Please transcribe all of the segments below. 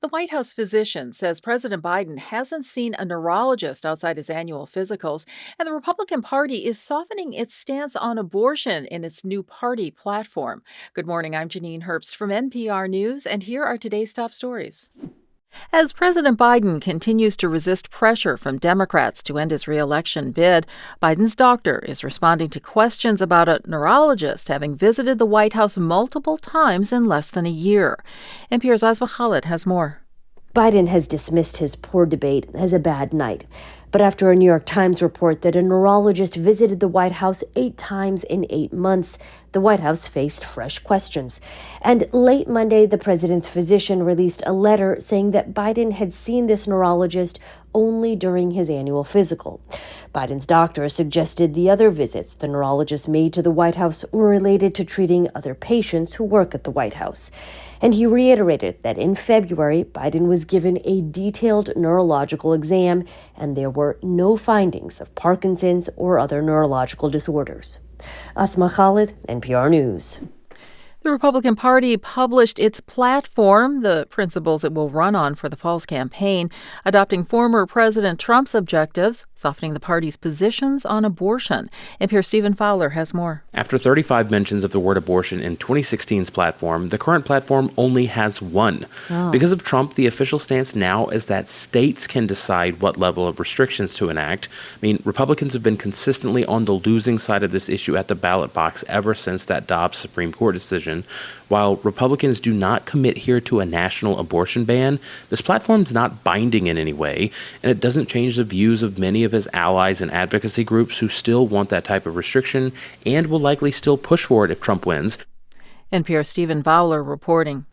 The White House physician says President Biden hasn't seen a neurologist outside his annual physicals, and the Republican Party is softening its stance on abortion in its new party platform. Good morning, I'm Janine Herbst from NPR News, and here are today's top stories. As President Biden continues to resist pressure from Democrats to end his re-election bid, Biden's doctor is responding to questions about a neurologist having visited the White House multiple times in less than a year. NPR's Asma Khalid has more. Biden has dismissed his poor debate as a bad night. But after a New York Times report that a neurologist visited the White House 8 times in 8 months, the White House faced fresh questions. And late Monday, the president's physician released a letter saying that Biden had seen this neurologist only during his annual physical. Biden's doctor suggested the other visits the neurologist made to the White House were related to treating other patients who work at the White House. And he reiterated that in February, Biden was given a detailed neurological exam, and there were no findings of Parkinson's or other neurological disorders. Asma Khalid, NPR News. The Republican Party published its platform, the principles it will run on for the fall's campaign, adopting former President Trump's objectives, softening the party's positions on abortion. NPR's Stephen Fowler has more. After 35 mentions of the word abortion in 2016's platform, the current platform only has one. Because of Trump, the official stance now is that states can decide what level of restrictions to enact. Republicans have been consistently on the losing side of this issue at the ballot box ever since that Dobbs Supreme Court decision. While Republicans do not commit here to a national abortion ban, this platform is not binding in any way, and it doesn't change the views of many of his allies and advocacy groups who still want that type of restriction and will likely still push for it if Trump wins. NPR's Stephen Fowler reporting.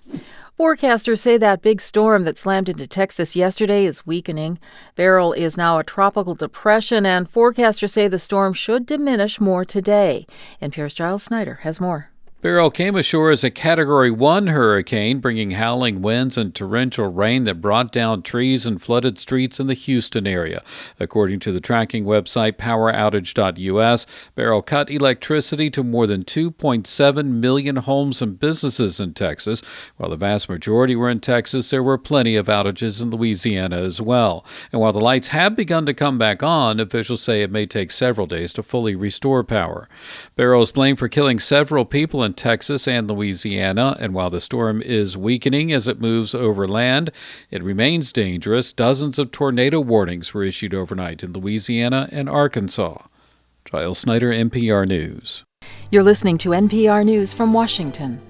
Forecasters say that big storm that slammed into Texas yesterday is weakening. Beryl is now a tropical depression, and forecasters say the storm should diminish more today. NPR's Giles Snyder has more. Beryl came ashore as a Category 1 hurricane, bringing howling winds and torrential rain that brought down trees and flooded streets in the Houston area. According to the tracking website poweroutage.us, Beryl cut electricity to more than 2.7 million homes and businesses in Texas. While the vast majority were in Texas, there were plenty of outages in Louisiana as well. And while the lights have begun to come back on, officials say it may take several days to fully restore power. Beryl is blamed for killing several people in Texas and Louisiana, and while the storm is weakening as it moves over land, it remains dangerous. Dozens of tornado warnings were issued overnight in Louisiana and Arkansas. Giles Snyder, NPR News. You're listening to NPR News from Washington.